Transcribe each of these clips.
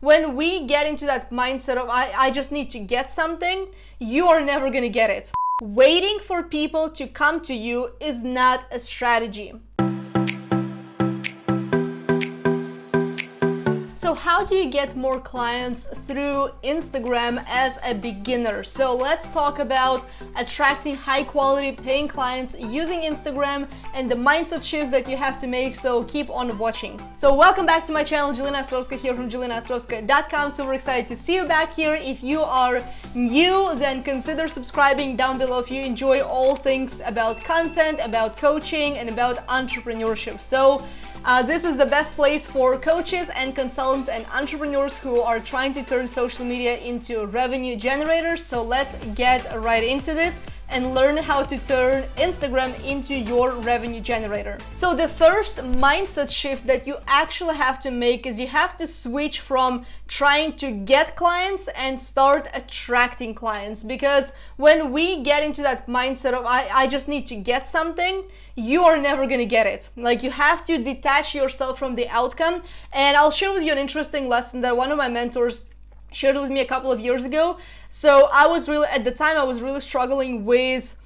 When we get into that mindset of I just need to get something, you are never gonna get it. Waiting for people to come to you is not a strategy. So how do you get more clients through Instagram as a beginner? So let's talk about attracting high quality paying clients using Instagram and the mindset shifts that you have to make, so keep on watching. So welcome back to my channel, Jelena Ostrovska here from JelenaOstrovska.com. So we're excited to see you back here. If you are new, then consider subscribing down below if you enjoy all things about content, about coaching, and about entrepreneurship. So this is the best place for coaches and consultants and entrepreneurs who are trying to turn social media into revenue generators. So let's get right into this and learn how to turn Instagram into your revenue generator. So the first mindset shift that you actually have to make is you have to switch from trying to get clients and start attracting clients. Because when we get into that mindset of I just need to get something, you are never gonna get it. Like, you have to detach yourself from the outcome. And I'll share with you an interesting lesson that one of my mentors shared with me a couple of years ago. So at the time I was really struggling with,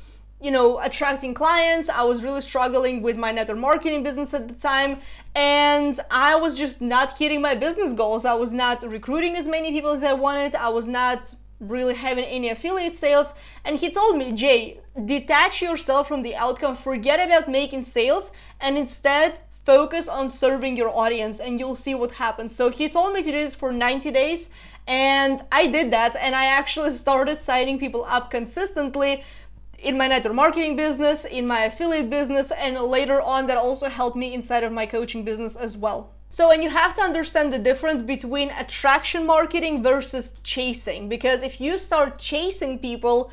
attracting clients. I was really struggling with my network marketing business at the time, and I was just not hitting my business goals. I was not recruiting as many people as I wanted. I was not really having any affiliate sales. And he told me, Jay, detach yourself from the outcome, forget about making sales, and instead focus on serving your audience, and you'll see what happens. So he told me to do this for 90 days. And I did that, and I actually started signing people up consistently in my network marketing business, in my affiliate business, and later on that also helped me inside of my coaching business as well. So, and you have to understand the difference between attraction marketing versus chasing, because if you start chasing people,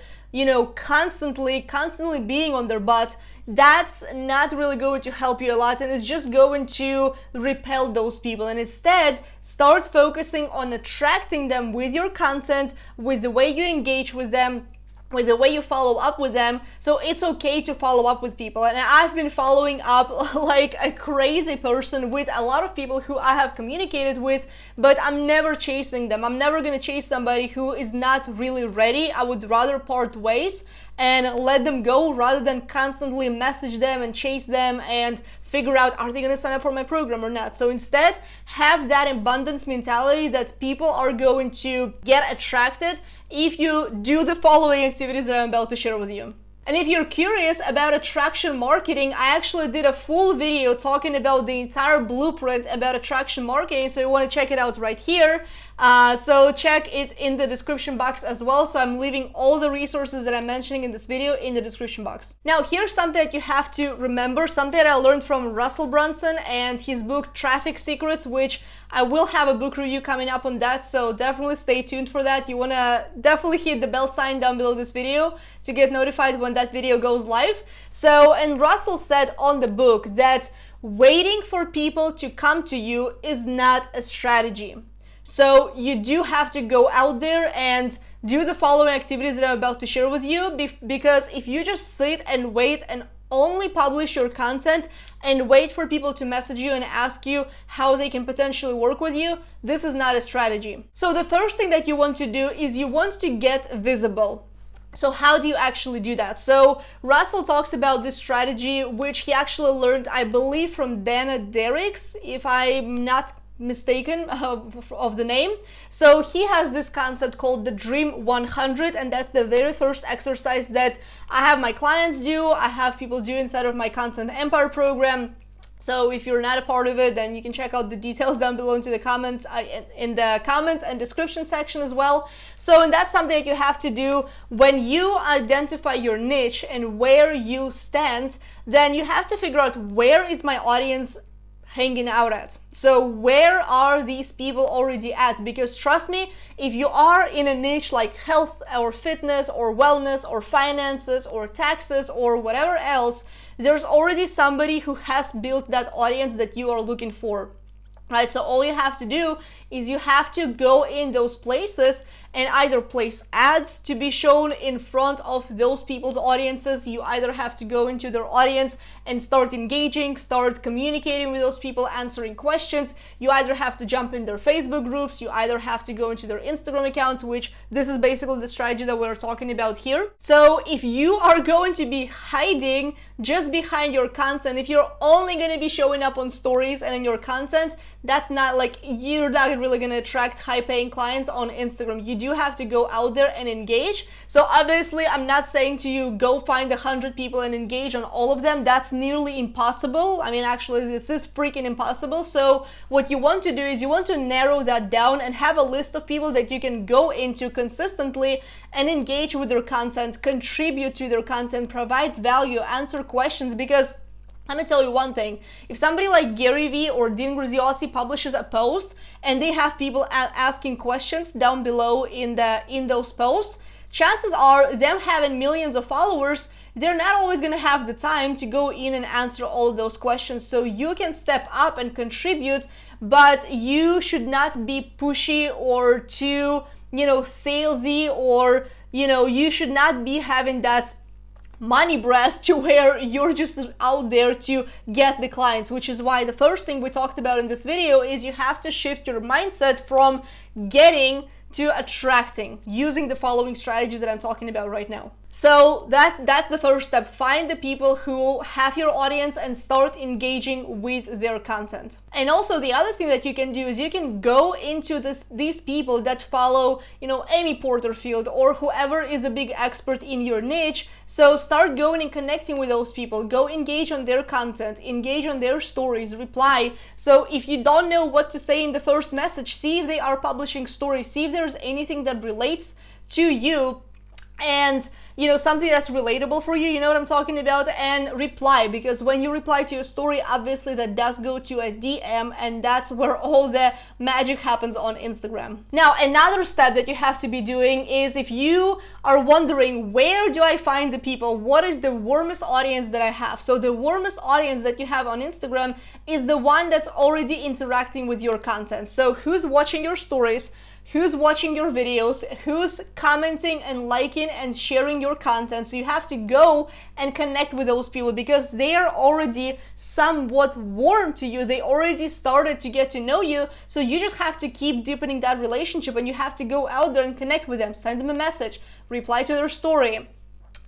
constantly being on their butt, that's not really going to help you a lot, and it's just going to repel those people. And instead, start focusing on attracting them with your content, with the way you engage with them, with the way you follow up with them. So it's okay to follow up with people. And I've been following up like a crazy person with a lot of people who I have communicated with, but I'm never chasing them. I'm never gonna chase somebody who is not really ready. I would rather part ways and let them go rather than constantly message them and chase them and figure out, are they going to sign up for my program or not? So instead, have that abundance mentality that people are going to get attracted if you do the following activities that I'm about to share with you. And if you're curious about attraction marketing, I actually did a full video talking about the entire blueprint about attraction marketing, so you want to check it out right here. So check it in the description box as well. So I'm leaving all the resources that I'm mentioning in this video in the description box. Now, here's something that you have to remember, something that I learned from Russell Brunson and his book Traffic Secrets, which I will have a book review coming up on that, so definitely stay tuned for that. You want to definitely hit the bell sign down below this video to get notified when that video goes live. So, and Russell said on the book that waiting for people to come to you is not a strategy. So you do have to go out there and do the following activities that I'm about to share with you, because if you just sit and wait and only publish your content and wait for people to message you and ask you how they can potentially work with you, this is not a strategy. So the first thing that you want to do is you want to get visible. So how do you actually do that? So Russell talks about this strategy, which he actually learned, I believe, from Dana Derricks, if I'm not mistaken of the name. So he has this concept called the Dream 100, and that's the very first exercise that I have my clients do, I have people do inside of my Content Empire program. So if you're not a part of it, then you can check out the details down below in the comments and description section as well. So, and that's something that you have to do when you identify your niche and where you stand. Then you have to figure out, where is my audience hanging out at? So where are these people already at? Because trust me, if you are in a niche like health or fitness or wellness or finances or taxes or whatever else, there's already somebody who has built that audience that you are looking for, right? So all you have to do is you have to go in those places and either place ads to be shown in front of those people's audiences. You either have to go into their audience and start engaging, start communicating with those people, answering questions. You either have to jump in their Facebook groups, you either have to go into their Instagram account, which this is basically the strategy that we're talking about here. So if you are going to be hiding just behind your content, if you're only going to be showing up on stories and in your content, that's not like, you're not really going to attract high paying clients on Instagram. You do have to go out there and engage. So obviously I'm not saying to you go find 100 people and engage on all of them. That's nearly impossible. I mean, actually this is freaking impossible. So what you want to do is you want to narrow that down and have a list of people that you can go into consistently and engage with their content, contribute to their content, provide value, answer questions. Because let me tell you one thing, if somebody like Gary Vee or Dean Graziosi publishes a post and they have people asking questions down below in those posts, chances are them having millions of followers, they're not always going to have the time to go in and answer all of those questions. So you can step up and contribute, but you should not be pushy or too, salesy, or, you should not be having that money breast to where you're just out there to get the clients, which is why the first thing we talked about in this video is you have to shift your mindset from getting to attracting, using the following strategies that I'm talking about right now. So that's the first step. Find the people who have your audience and start engaging with their content. And also the other thing that you can do is you can go into these people that follow, Amy Porterfield or whoever is a big expert in your niche. So start going and connecting with those people. Go engage on their content, engage on their stories, reply. So if you don't know what to say in the first message, see if they are publishing stories, see if there's anything that relates to you and something that's relatable for you, what I'm talking about, and reply. Because when you reply to your story, obviously that does go to a DM, and that's where all the magic happens on Instagram. Now, another step that you have to be doing is, if you are wondering, where do I find the people? What is the warmest audience that I have? So the warmest audience that you have on Instagram is the one that's already interacting with your content. So who's watching your stories? Who's watching your videos, who's commenting and liking and sharing your content. So you have to go and connect with those people because they are already somewhat warm to you. They already started to get to know you. So you just have to keep deepening that relationship, and you have to go out there and connect with them, send them a message, reply to their story,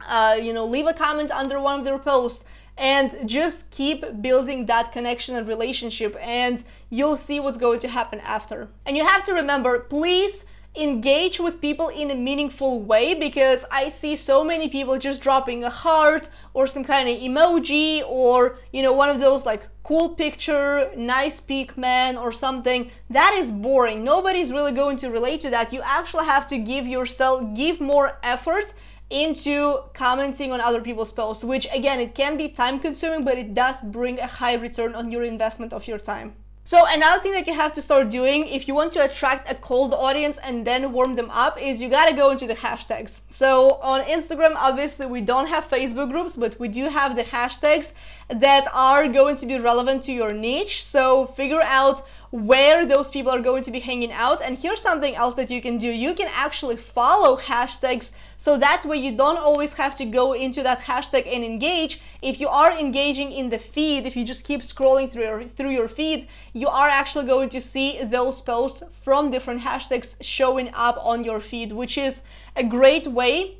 leave a comment under one of their posts, and just keep building that connection and relationship, and you'll see what's going to happen after. And you have to remember, please engage with people in a meaningful way, because I see so many people just dropping a heart or some kind of emoji or, one of those like cool picture, nice peak man or something. That is boring. Nobody's really going to relate to that. You actually have to give more effort into commenting on other people's posts, which again, it can be time consuming, but it does bring a high return on your investment of your time. So another thing that you have to start doing if you want to attract a cold audience and then warm them up is you gotta go into the hashtags. So on Instagram, obviously we don't have Facebook groups, but we do have the hashtags that are going to be relevant to your niche. So figure out where those people are going to be hanging out. And here's something else that you can do. You can actually follow hashtags, so that way you don't always have to go into that hashtag and engage. If you are engaging in the feed, if you just keep scrolling through your feed, you are actually going to see those posts from different hashtags showing up on your feed, which is a great way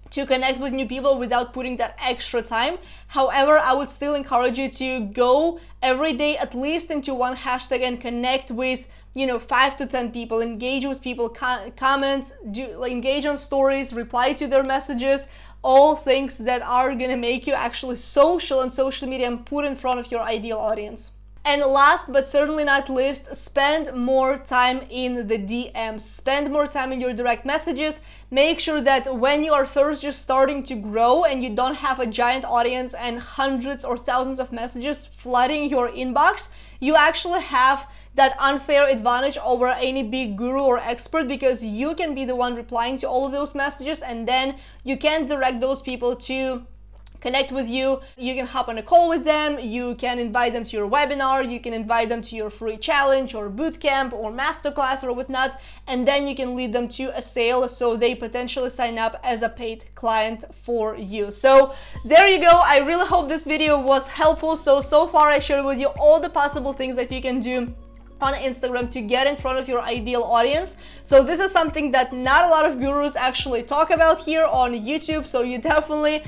to connect with new people without putting that extra time. However, I would still encourage you to go every day at least into one hashtag and connect with 5 to 10 people, engage with people, comment, engage on stories, reply to their messages, all things that are gonna make you actually social on social media and put in front of your ideal audience. And last but certainly not least, spend more time in the DMs. Spend more time in your direct messages. Make sure that when you are first just starting to grow and you don't have a giant audience and hundreds or thousands of messages flooding your inbox, you actually have that unfair advantage over any big guru or expert, because you can be the one replying to all of those messages, and then you can direct those people to connect with you. You can hop on a call with them, you can invite them to your webinar, you can invite them to your free challenge or bootcamp or masterclass or whatnot, and then you can lead them to a sale so they potentially sign up as a paid client for you. So there you go. I really hope this video was helpful. So far I shared with you all the possible things that you can do on Instagram to get in front of your ideal audience. So this is something that not a lot of gurus actually talk about here on YouTube. So you definitely,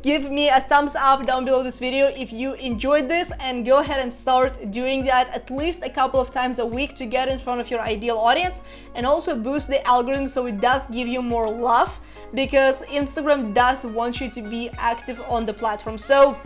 give me a thumbs up down below this video if you enjoyed this, and go ahead and start doing that at least a couple of times a week to get in front of your ideal audience, and also boost the algorithm so it does give you more love, because Instagram does want you to be active on the platform. So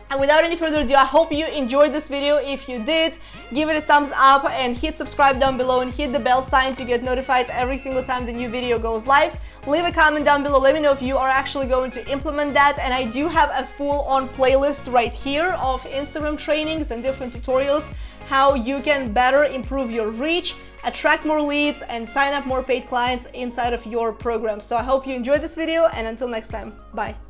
and without any further ado, I hope you enjoyed this video. If you did, give it a thumbs up and hit subscribe down below and hit the bell sign to get notified every single time the new video goes live. Leave a comment down below, let me know if you are actually going to implement that. And I do have a full-on playlist right here of Instagram trainings and different tutorials how you can better improve your reach, attract more leads, and sign up more paid clients inside of your program. So I hope you enjoyed this video, and until next time, bye.